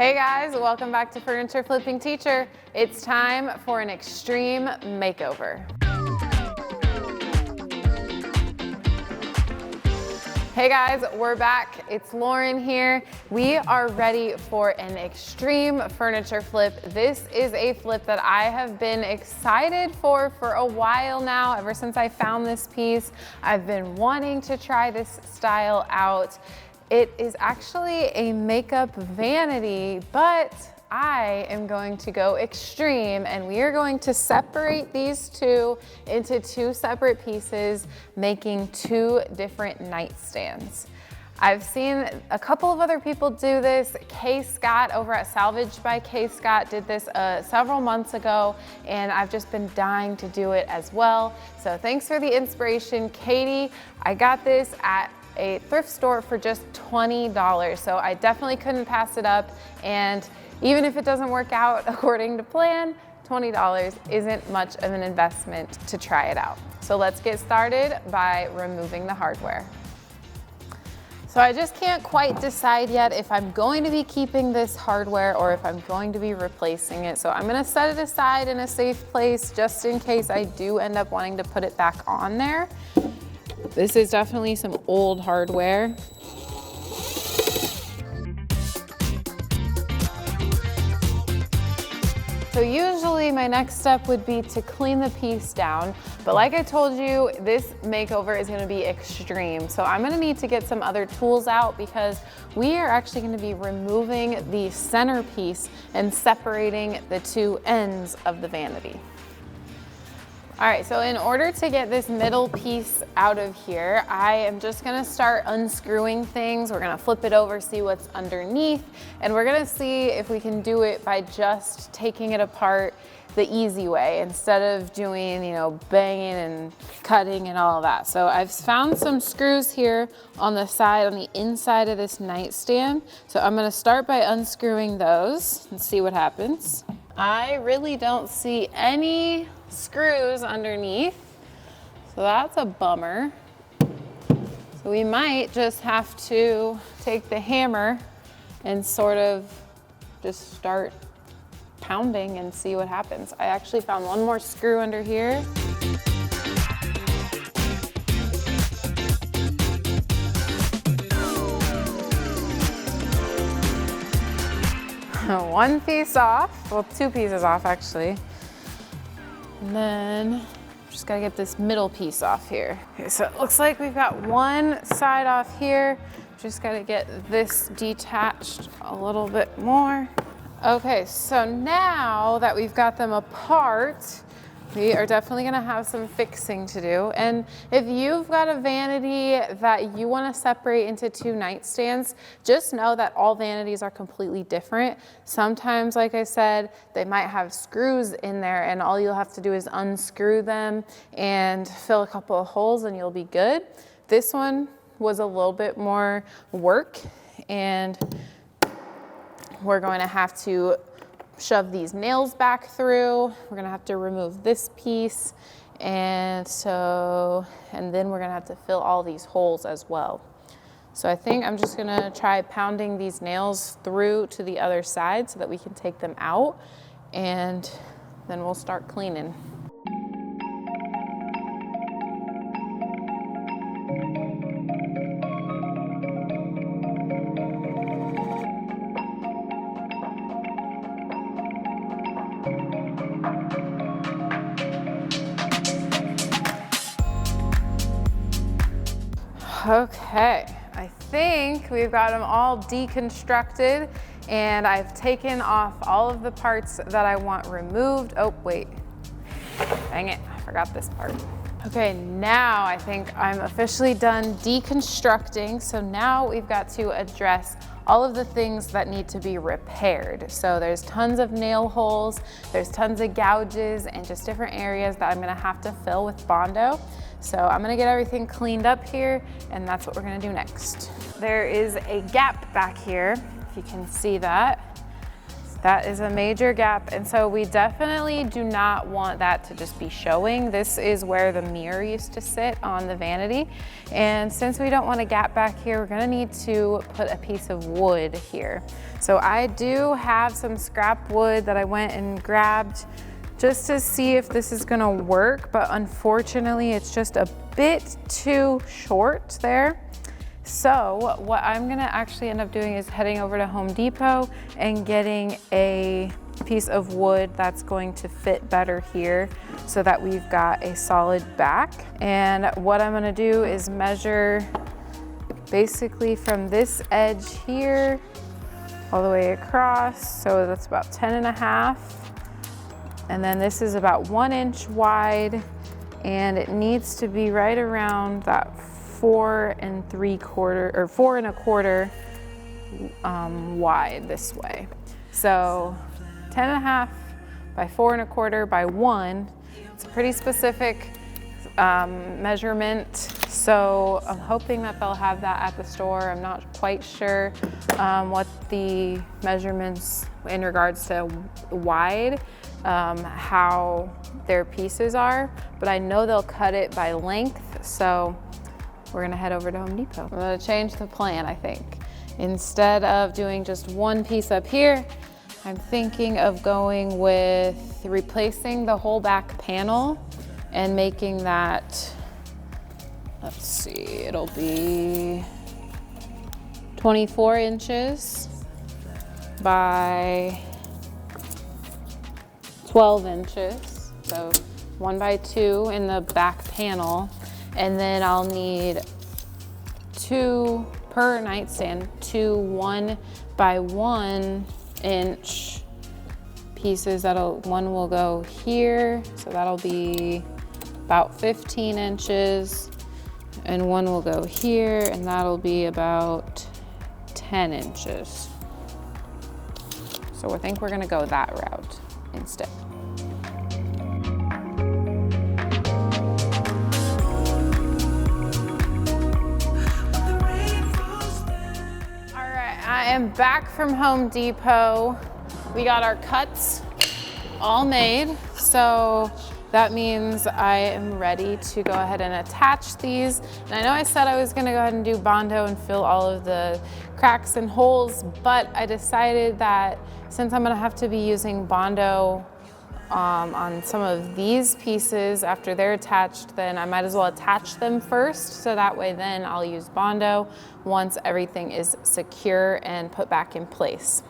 Hey guys, welcome back to Furniture Flipping Teacher. It's time for an extreme makeover. Hey guys, we're back. It's Lauren here. We are ready for an extreme furniture flip. This is a flip that I have been excited for a while now. Ever since I found this piece, I've been wanting to try this style out. It is actually a makeup vanity, but I am going to go extreme and we are going to separate these two into two separate pieces, making two different nightstands. I've seen a couple of other people do this. Kay Scott over at Salvaged by Kay Scott did this several months ago, and I've just been dying to do it as well. So thanks for the inspiration, Katie. I got this at a thrift store for just $20, so I definitely couldn't pass it up. And even if it doesn't work out according to plan, $20 isn't much of an investment to try it out. So let's get started by removing the hardware. So I just can't quite decide yet if I'm going to be keeping this hardware or if I'm going to be replacing it. So I'm gonna set it aside in a safe place just in case I do end up wanting to put it back on there. This is definitely some old hardware. So usually my next step would be to clean the piece down, but like I told you, this makeover is gonna be extreme. So I'm gonna need to get some other tools out because we are actually gonna be removing the centerpiece and separating the two ends of the vanity. All right, so in order to get this middle piece out of here, I am just gonna start unscrewing things. We're gonna flip it over, see what's underneath, and we're gonna see if we can do it by just taking it apart the easy way instead of doing, banging and cutting and all of that. So I've found some screws here on the side, on the inside of this nightstand. So I'm gonna start by unscrewing those and see what happens. I really don't see any screws underneath, so that's a bummer. So we might just have to take the hammer and sort of just start pounding and see what happens. I actually found one more screw under here. One piece off, well, two pieces off actually. And then just gotta get this middle piece off here. Okay, so it looks like we've got one side off here. Just gotta get this detached a little bit more. Okay, so now that we've got them apart, we are definitely gonna have some fixing to do. And if you've got a vanity that you wanna separate into two nightstands, just know that all vanities are completely different. Sometimes, like I said, they might have screws in there and all you'll have to do is unscrew them and fill a couple of holes and you'll be good. This one was a little bit more work and we're going to have to shove these nails back through. We're gonna have to remove this piece. And then we're gonna have to fill all these holes as well. So I think I'm just gonna try pounding these nails through to the other side so that we can take them out and then we'll start cleaning. Okay, I think we've got them all deconstructed and I've taken off all of the parts that I want removed. Oh, wait, dang it, I forgot this part. Okay, now I think I'm officially done deconstructing. So now we've got to address all of the things that need to be repaired. So there's tons of nail holes, there's tons of gouges and just different areas that I'm gonna have to fill with Bondo. So I'm gonna get everything cleaned up here and that's what we're gonna do next. There is a gap back here, if you can see that. So That is a major gap, and so we definitely do not want that to just be showing. This is where the mirror used to sit on the vanity, and since we don't want a gap back here, we're gonna need to put a piece of wood here. So I do have some scrap wood that I went and grabbed just to see if this is gonna work, but unfortunately it's just a bit too short there. So what I'm gonna actually end up doing is heading over to Home Depot and getting a piece of wood that's going to fit better here so that we've got a solid back. And what I'm gonna do is measure basically from this edge here all the way across. So that's about 10.5. And then this is about 1 inch wide, and it needs to be right around that 4 3/4 or 4 1/4 wide this way. So 10.5 by 4 1/4 by 1. It's a pretty specific measurement. So I'm hoping that they'll have that at the store. I'm not quite sure what the measurements in regards to wide, how their pieces are, but I know they'll cut it by length. So we're gonna head over to Home Depot. I'm gonna change the plan, I think. Instead of doing just one piece up here, I'm thinking of going with replacing the whole back panel and making that, let's see, it'll be 24 inches by 12 inches. So 1 by 2 in the back panel. And then I'll need 2 per nightstand, 2 1 by 1 inch pieces. One will go here, so that'll be about 15 inches, and one will go here, and that'll be about 10 inches. So I think we're gonna go that route instead. I am back from Home Depot. We got our cuts all made, so that means I am ready to go ahead and attach these. And I know I said I was gonna go ahead and do Bondo and fill all of the cracks and holes, but I decided that since I'm gonna have to be using Bondo on some of these pieces after they're attached, then I might as well attach them first, so that way then I'll use Bondo once everything is secure and put back in place.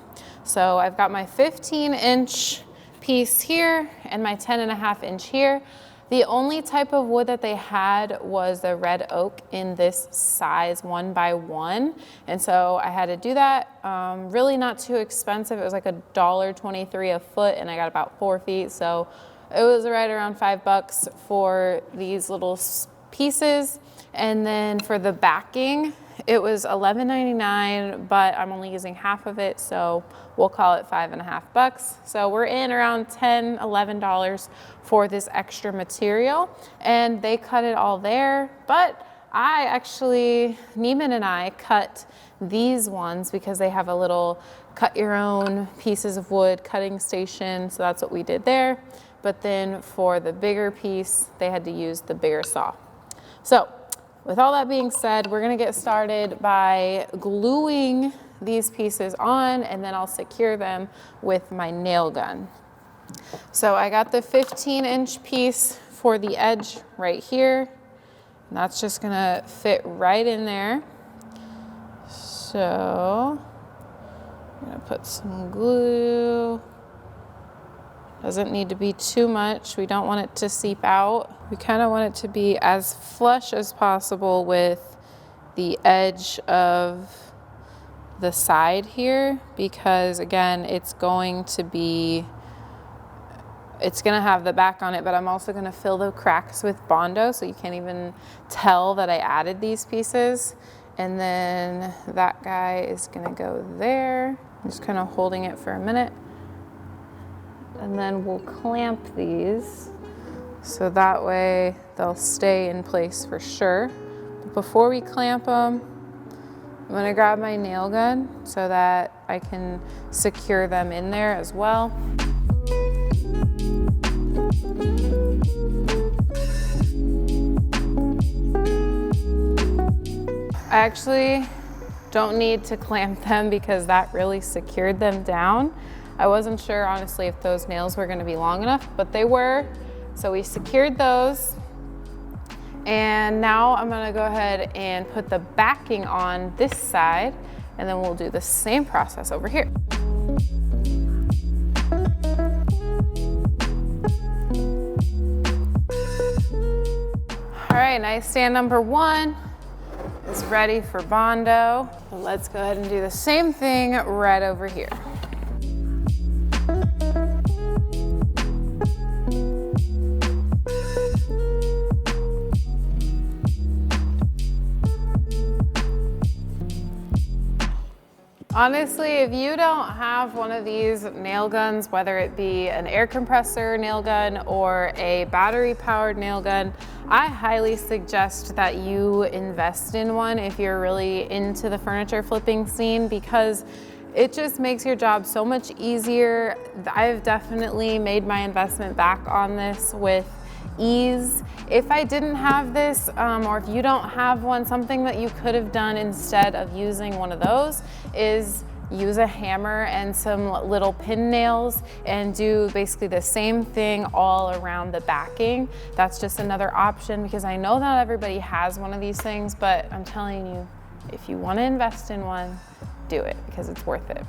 So I've got my 15-inch piece here and my 10.5 inch here. The only type of wood that they had was the red oak in this size 1 by 1. And so I had to do that. Really not too expensive. It was like $1.23 a foot, and I got about 4 feet. So it was right around $5 for these little pieces. And then for the backing, it was $11.99, but I'm only using half of it, so we'll call it $5.50. So we're in around $10, $11 for this extra material, and they cut it all there. But I actually, Neiman and I cut these ones because they have a little cut your own pieces of wood cutting station, so that's what we did there. But then for the bigger piece, they had to use the bigger saw. So with all that being said, we're gonna get started by gluing these pieces on, and then I'll secure them with my nail gun. So I got the 15-inch piece for the edge right here, and that's just gonna fit right in there. So I'm gonna put some glue. Doesn't need to be too much. We don't want it to seep out. We kind of want it to be as flush as possible with the edge of the side here, because again, it's gonna have the back on it, but I'm also gonna fill the cracks with Bondo, so you can't even tell that I added these pieces. And then that guy is gonna go there. I'm just kind of holding it for a minute. And then we'll clamp these so that way they'll stay in place for sure. But before we clamp them, I'm gonna grab my nail gun so that I can secure them in there as well. I actually don't need to clamp them because that really secured them down. I wasn't sure, honestly, if those nails were gonna be long enough, but they were. So we secured those. And now I'm gonna go ahead and put the backing on this side, and then we'll do the same process over here. All right, nightstand number 1 is ready for Bondo. Let's go ahead and do the same thing right over here. Honestly, if you don't have one of these nail guns, whether it be an air compressor nail gun or a battery powered nail gun, I highly suggest that you invest in one if you're really into the furniture flipping scene, because it just makes your job so much easier. I've definitely made my investment back on this with ease. If I didn't have this, or if you don't have one, something that you could have done instead of using one of those is use a hammer and some little pin nails and do basically the same thing all around the backing. That's just another option, because I know not everybody has one of these things, but I'm telling you, if you want to invest in one, do it, because it's worth it.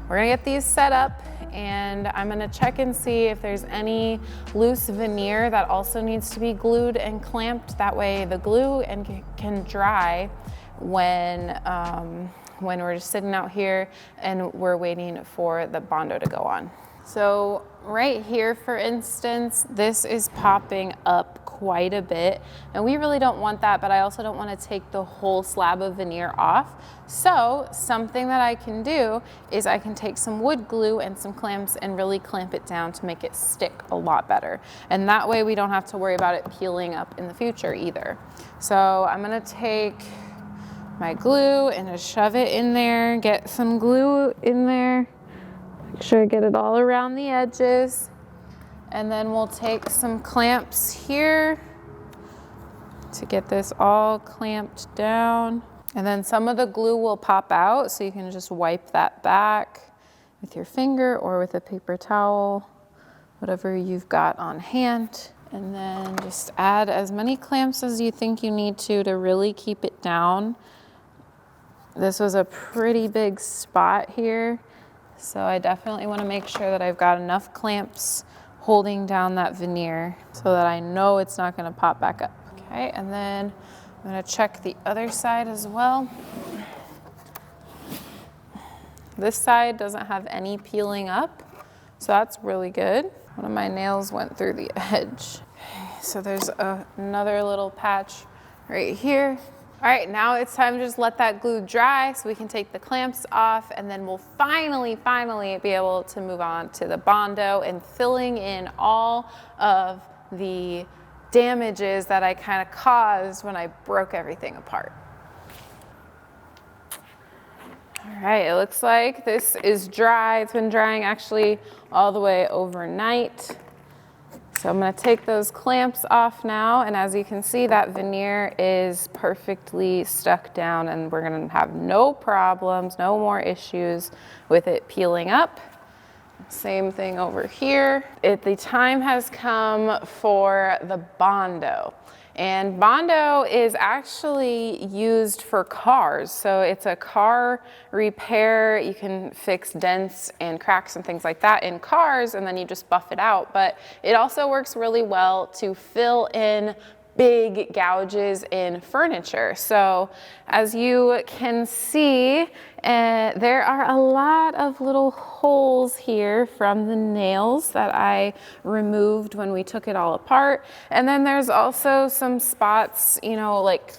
We're gonna get these set up, and I'm gonna check and see if there's any loose veneer that also needs to be glued and clamped. That way the glue can dry when we're just sitting out here and we're waiting for the Bondo to go on. So right here, for instance, this is popping up quite a bit, and we really don't want that, but I also don't want to take the whole slab of veneer off. So something that I can do is I can take some wood glue and some clamps and really clamp it down to make it stick a lot better. And that way we don't have to worry about it peeling up in the future either. So I'm gonna take my glue and just shove it in there, get some glue in there, make sure I get it all around the edges. And then we'll take some clamps here to get this all clamped down. And then some of the glue will pop out, so you can just wipe that back with your finger or with a paper towel, whatever you've got on hand. And then just add as many clamps as you think you need to really keep it down. This was a pretty big spot here, so I definitely want to make sure that I've got enough clamps holding down that veneer so that I know it's not going to pop back up. Okay, and then I'm going to check the other side as well. This side doesn't have any peeling up, so that's really good. One of my nails went through the edge. So there's another little patch right here. All right, now it's time to just let that glue dry so we can take the clamps off, and then we'll finally be able to move on to the Bondo and filling in all of the damages that I kind of caused when I broke everything apart. All right, it looks like this is dry. It's been drying actually all the way overnight. So I'm going to take those clamps off now, and as you can see, that veneer is perfectly stuck down, and we're going to have no problems, no more issues with it peeling up. Same thing over here. The time has come for the Bondo. And Bondo is actually used for cars. So it's a car repair. You can fix dents and cracks and things like that in cars, and then you just buff it out. But it also works really well to fill in big gouges in furniture. So as you can see, there are a lot of little holes here from the nails that I removed when we took it all apart. And then there's also some spots, you know, like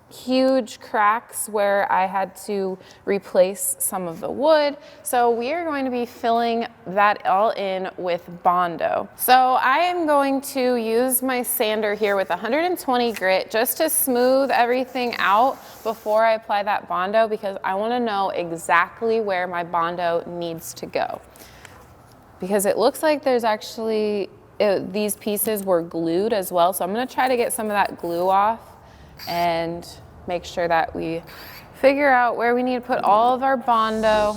huge cracks where I had to replace some of the wood. So we are going to be filling that all in with Bondo. So I am going to use my sander here with 120 grit just to smooth everything out before I apply that Bondo, because I want to know exactly where my Bondo needs to go. Because it looks like there's actually, these pieces were glued as well. So I'm going to try to get some of that glue off and make sure that we figure out where we need to put all of our Bondo.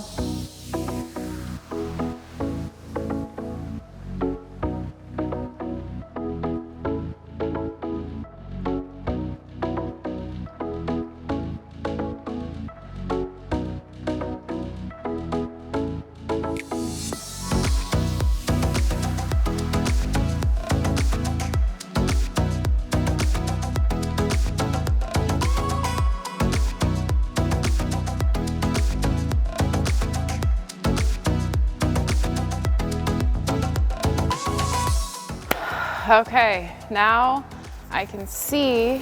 Okay, now I can see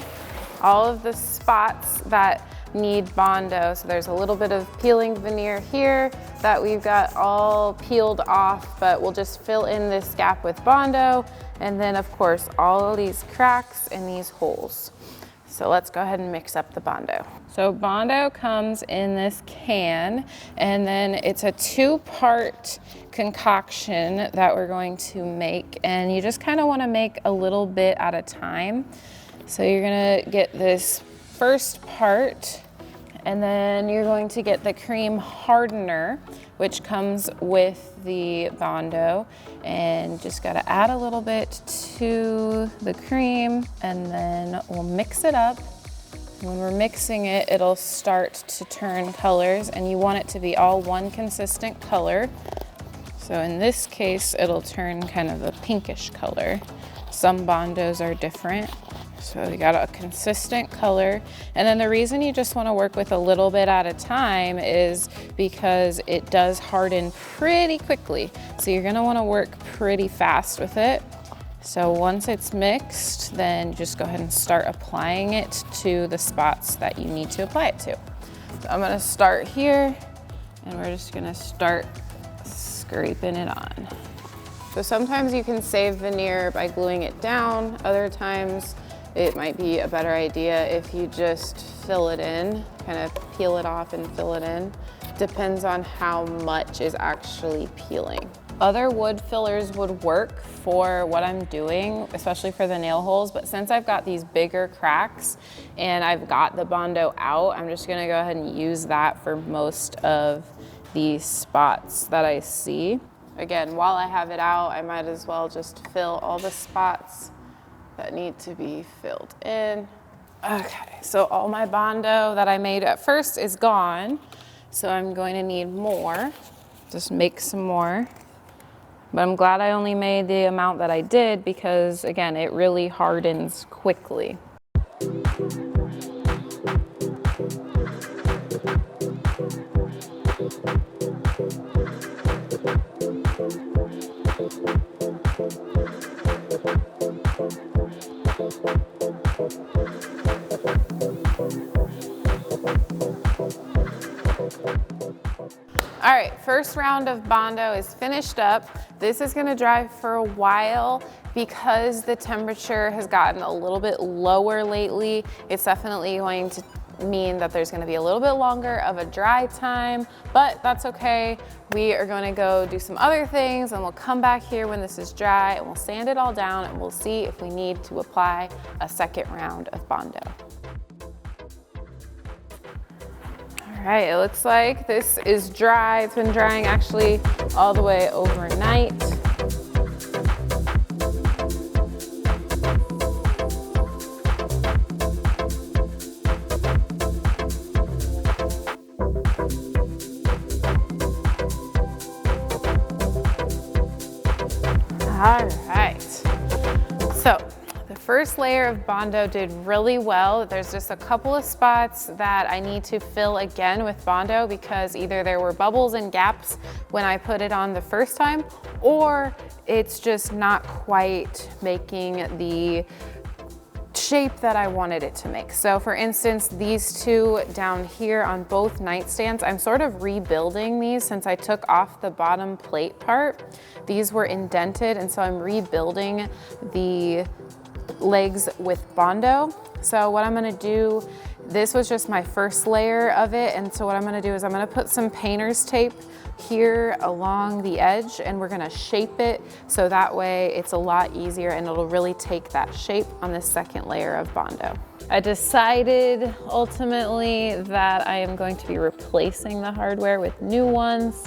all of the spots that need Bondo. So there's a little bit of peeling veneer here that we've got all peeled off, but we'll just fill in this gap with Bondo. And then of course, all of these cracks and these holes. So let's go ahead and mix up the Bondo. So Bondo comes in this can, and then it's a 2-part concoction that we're going to make. And you just kind of want to make a little bit at a time. So you're gonna get this first part, and then you're going to get the cream hardener, which comes with the Bondo, and just gotta add a little bit to the cream, and then we'll mix it up. When we're mixing it, it'll start to turn colors, and you want it to be all one consistent color. So in this case, it'll turn kind of a pinkish color. Some Bondos are different. So you got a consistent color. And then the reason you just want to work with a little bit at a time is because it does harden pretty quickly. So you're going to want to work pretty fast with it. So once it's mixed, then just go ahead and start applying it to the spots that you need to apply it to. So I'm going to start here, and we're just going to start scraping it on. So sometimes you can save veneer by gluing it down. Other times it might be a better idea if you just fill it in, kind of peel it off and fill it in. Depends on how much is actually peeling. Other wood fillers would work for what I'm doing, especially for the nail holes, but since I've got these bigger cracks and I've got the Bondo out, I'm just gonna go ahead and use that for most of the spots that I see. Again, while I have it out, I might as well just fill all the spots that need to be filled in. Okay, so all my Bondo that I made at first is gone, so I'm going to need more. Just make some more. But I'm glad I only made the amount that I did because, again, it really hardens quickly. All right, first round of Bondo is finished up. This is gonna dry for a while because the temperature has gotten a little bit lower lately. It's definitely going to mean that there's gonna be a little bit longer of a dry time, but that's okay. We are gonna go do some other things, and we'll come back here when this is dry, and we'll sand it all down, and we'll see if we need to apply a second round of Bondo. All right, it looks like this is dry. It's been drying actually all the way overnight. All right, so the first layer of Bondo did really well. There's just a couple of spots that I need to fill again with Bondo because either there were bubbles and gaps when I put it on the first time, or it's just not quite making the shape that I wanted it to make. So for instance, these two down here on both nightstands, I'm sort of rebuilding these since I took off the bottom plate part. These were indented, and so I'm rebuilding the legs with Bondo. So what I'm gonna do, this was just my first layer of it, and so what I'm gonna do is I'm gonna put some painter's tape here along the edge, and we're gonna shape it so that way it's a lot easier and it'll really take that shape on the second layer of Bondo. I decided ultimately that I am going to be replacing the hardware with new ones.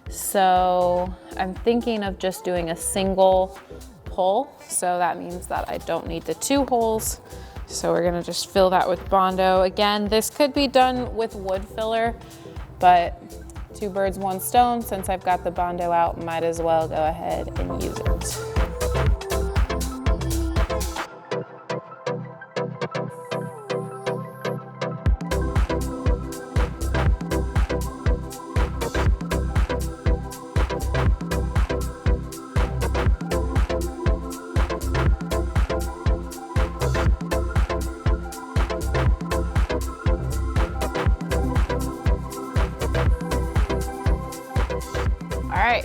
So I'm thinking of just doing a single pull. So that means that I don't need the 2 holes. So we're gonna just fill that with Bondo. Again, this could be done with wood filler, but 2 birds, 1 stone. Since I've got the Bondo out, might as well go ahead and use it.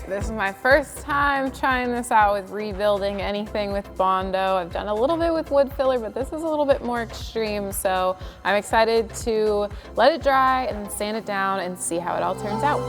This is my first time trying this out with rebuilding anything with Bondo. I've done a little bit with wood filler, but this is a little bit more extreme. So I'm excited to let it dry and sand it down and see how it all turns out.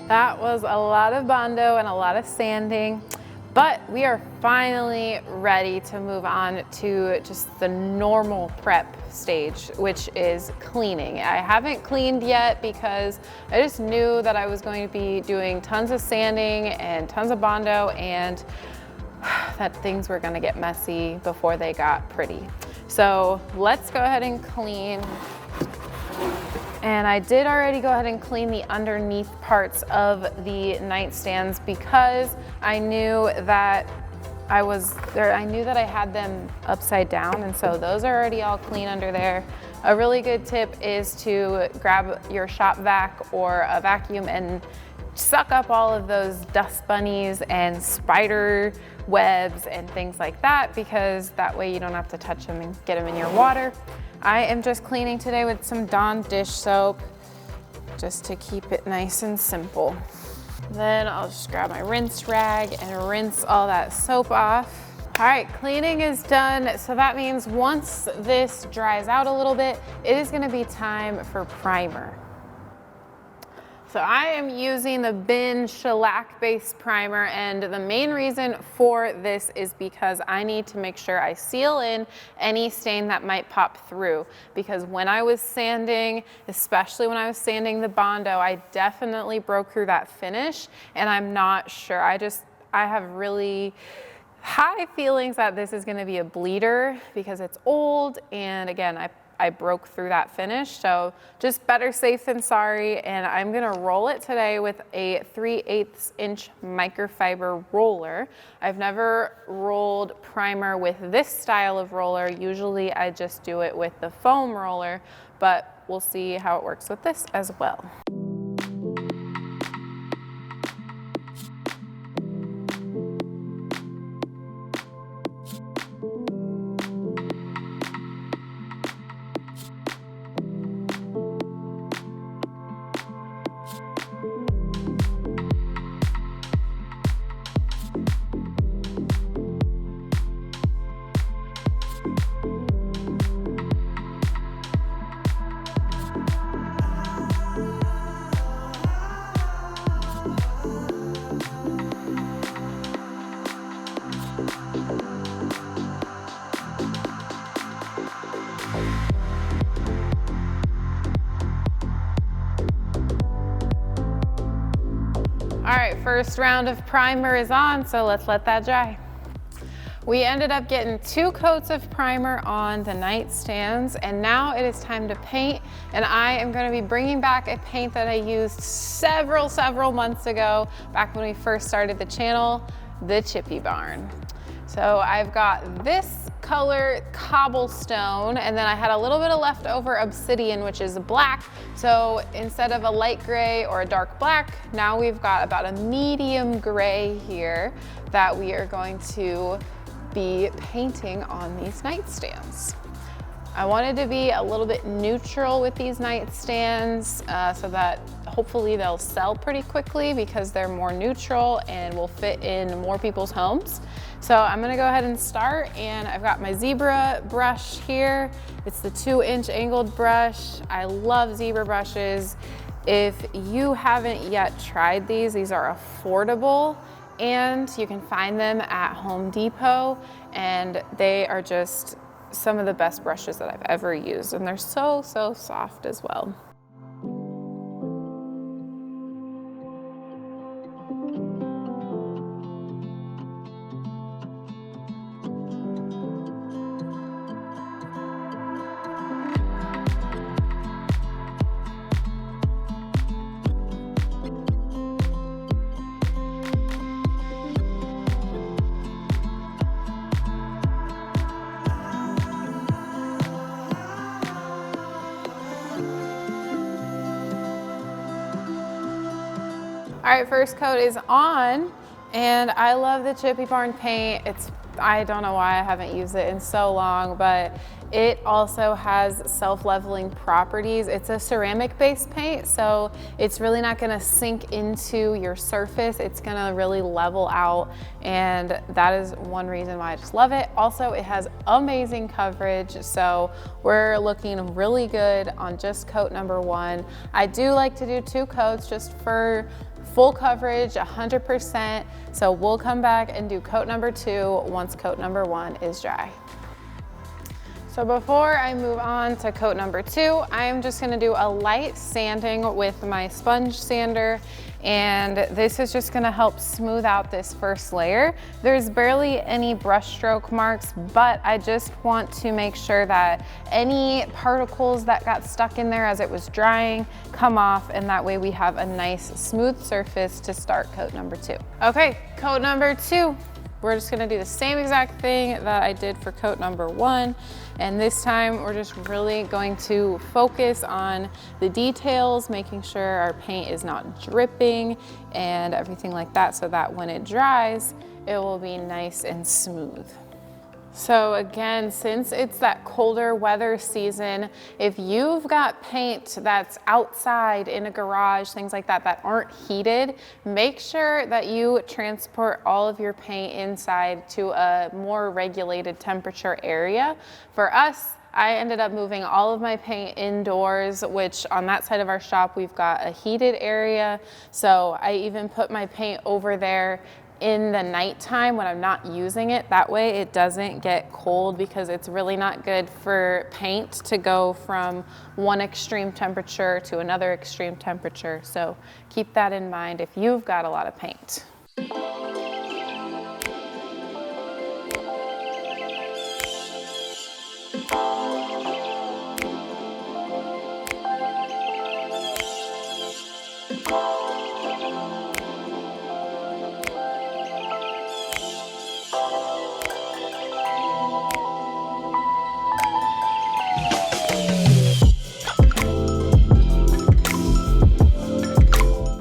That was a lot of Bondo and a lot of sanding, but we are finally ready to move on to just the normal prep stage, which is cleaning. I haven't cleaned yet because I just knew that I was going to be doing tons of sanding and tons of Bondo, and that things were gonna get messy before they got pretty. So let's go ahead and clean. And I did already go ahead and clean the underneath parts of the nightstands because I knew that I knew that I had them upside down, and so those are already all clean under there. A really good tip is to grab your shop vac or a vacuum and suck up all of those dust bunnies and spider webs and things like that, because that way you don't have to touch them and get them in your water. I am just cleaning today with some Dawn dish soap just to keep it nice and simple. Then I'll just grab my rinse rag and rinse all that soap off. All right, cleaning is done. So that means once this dries out a little bit, it is gonna be time for primer. So I am using the Bin shellac-based primer, and the main reason for this is because I need to make sure I seal in any stain that might pop through. Because when I was sanding, especially when I was sanding the Bondo, I definitely broke through that finish, and I'm not sure. I have really high feelings that this is gonna be a bleeder because it's old, and again, I broke through that finish. So just better safe than sorry. And I'm gonna roll it today with a 3/8 inch microfiber roller. I've never rolled primer with this style of roller. Usually I just do it with the foam roller, but we'll see how it works with this as well. All right, first round of primer is on, so let's let that dry. We ended up getting 2 coats of primer on the nightstands, and now it is time to paint. And I am going to be bringing back a paint that I used several months ago, back when we first started the channel, the Chippy Barn. So I've got this color cobblestone, and then I had a little bit of leftover obsidian, which is black. So instead of a light gray or a dark black, now we've got about a medium gray here that we are going to be painting on these nightstands. I wanted to be a little bit neutral with these nightstands so that hopefully they'll sell pretty quickly because they're more neutral and will fit in more people's homes. So I'm gonna go ahead and start, and I've got my zebra brush here. It's the 2-inch angled brush. I love zebra brushes. If you haven't yet tried these are affordable, and you can find them at Home Depot, and they are just some of the best brushes that I've ever used, and they're so soft as well. All right, first coat is on, and I love the Chippy Barn paint. I don't know why I haven't used it in so long, but it also has self-leveling properties. It's a ceramic-based paint, so it's really not gonna sink into your surface. It's gonna really level out, and that is one reason why I just love it. Also, it has amazing coverage, so we're looking really good on just coat number 1. I do like to do 2 coats just for full coverage, 100%. So we'll come back and do coat number 2 once coat number 1 is dry. So before I move on to coat number 2, I'm just gonna do a light sanding with my sponge sander, and this is just gonna help smooth out this first layer. There's barely any brush stroke marks, but I just want to make sure that any particles that got stuck in there as it was drying come off, and that way we have a nice smooth surface to start coat number 2. Okay, coat number 2. We're just gonna do the same exact thing that I did for coat number 1. And this time we're just really going to focus on the details, making sure our paint is not dripping and everything like that, so that when it dries, it will be nice and smooth. So again, since it's that colder weather season, if you've got paint that's outside in a garage, things like that, that aren't heated, make sure that you transport all of your paint inside to a more regulated temperature area. For us, I ended up moving all of my paint indoors, which on that side of our shop, we've got a heated area. So I even put my paint over there in the nighttime when I'm not using it. That way it doesn't get cold, because it's really not good for paint to go from one extreme temperature to another extreme temperature. So keep that in mind if you've got a lot of paint.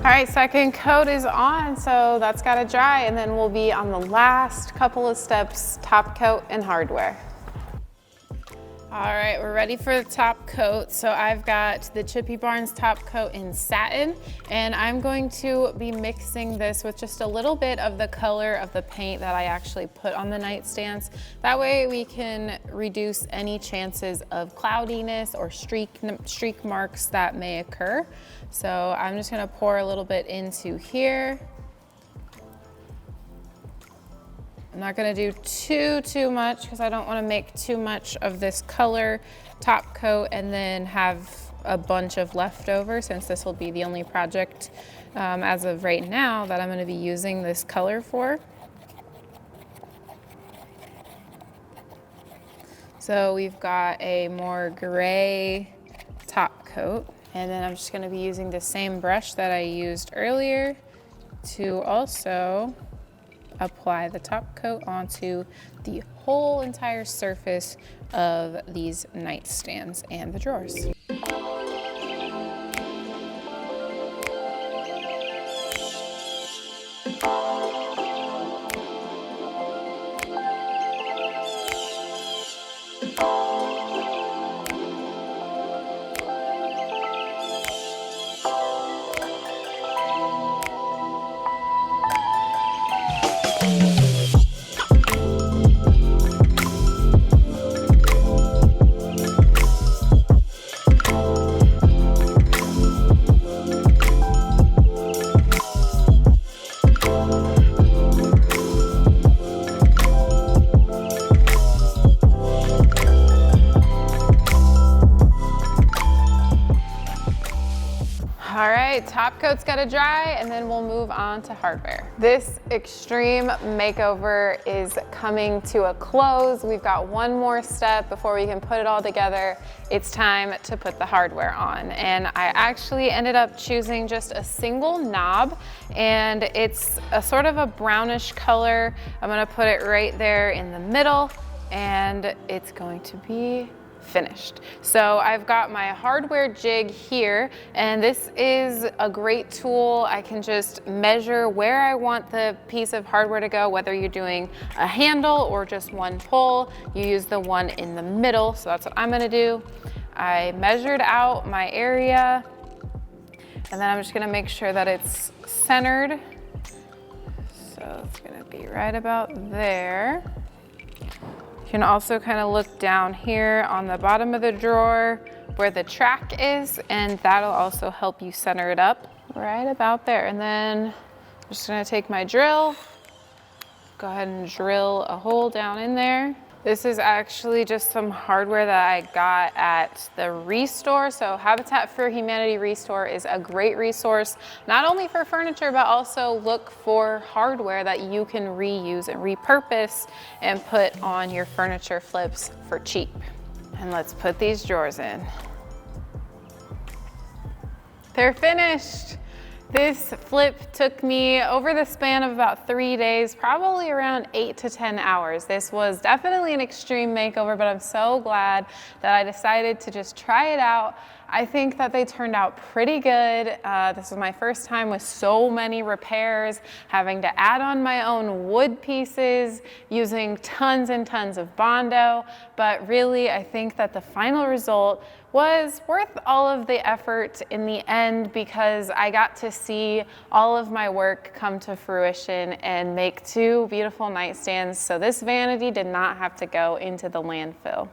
All right, second coat is on, so that's gotta dry, and then we'll be on the last couple of steps, top coat and hardware. All right, we're ready for the top coat. So I've got the Chippy Barn's top coat in satin, and I'm going to be mixing this with just a little bit of the color of the paint that I actually put on the nightstands. That way we can reduce any chances of cloudiness or streak marks that may occur. So I'm just gonna pour a little bit into here. I'm not gonna do too much, because I don't wanna make too much of this color top coat and then have a bunch of leftover, since this will be the only project as of right now that I'm gonna be using this color for. So we've got a more gray top coat. And then I'm just gonna be using the same brush that I used earlier to also apply the top coat onto the whole entire surface of these nightstands and the drawers. All right, top coat's gotta dry and then we'll move on to hardware. This extreme makeover is coming to a close. We've got one more step before we can put it all together. It's time to put the hardware on. And I actually ended up choosing just a single knob, and it's a sort of a brownish color. I'm gonna put it right there in the middle, and it's going to be finished. So I've got my hardware jig here, and this is a great tool. I can just measure where I want the piece of hardware to go, whether you're doing a handle or just one pull. You use the one in the middle, so that's what I'm gonna do. I measured out my area, and then I'm just gonna make sure that it's centered. So it's gonna be right about there. You can also kind of look down here on the bottom of the drawer where the track is, and that'll also help you center it up right about there. And then I'm just gonna take my drill, go ahead and drill a hole down in there. This is actually just some hardware that I got at the Restore. So Habitat for Humanity Restore is a great resource, not only for furniture, but also look for hardware that you can reuse and repurpose and put on your furniture flips for cheap. And let's put these drawers in. They're finished. This flip took me over the span of about 3 days, probably around 8 to 10 hours. This was definitely an extreme makeover, but I'm so glad that I decided to just try it out. I think that they turned out pretty good. This was my first time with so many repairs, having to add on my own wood pieces, using tons and tons of Bondo. But really, I think that the final result was worth all of the effort in the end, because I got to see all of my work come to fruition and make 2 beautiful nightstands. So this vanity did not have to go into the landfill.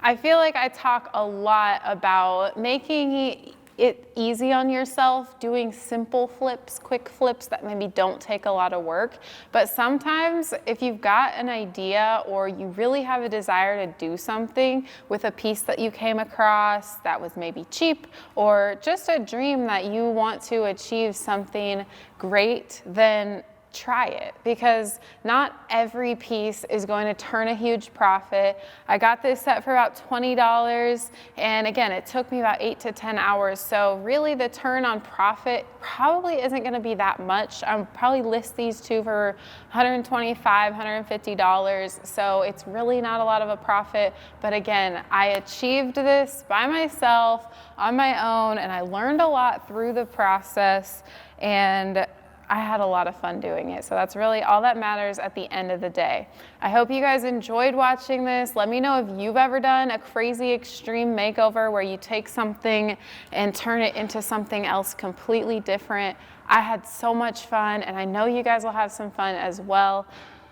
I feel like I talk a lot about making it easy on yourself, doing simple flips, quick flips that maybe don't take a lot of work. But sometimes if you've got an idea or you really have a desire to do something with a piece that you came across that was maybe cheap, or just a dream that you want to achieve something great, then try it, because not every piece is going to turn a huge profit. I got this set for about $20, and again, it took me about 8 to 10 hours. So really the turn on profit probably isn't going to be that much. I'll probably list these 2 for $125, $150. So it's really not a lot of a profit. But again, I achieved this by myself on my own, and I learned a lot through the process, and I had a lot of fun doing it. So that's really all that matters at the end of the day. I hope you guys enjoyed watching this. Let me know if you've ever done a crazy extreme makeover where you take something and turn it into something else completely different. I had so much fun, and I know you guys will have some fun as well.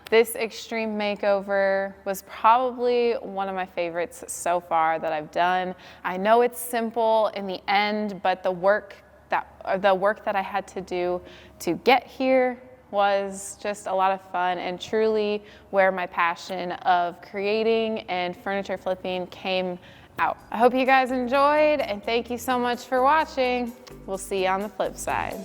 This extreme makeover was probably one of my favorites so far that I've done. I know it's simple in the end, but the work that I had to do to get here was just a lot of fun, and truly where my passion of creating and furniture flipping came out. I hope you guys enjoyed, and thank you so much for watching. We'll see you on the flip side.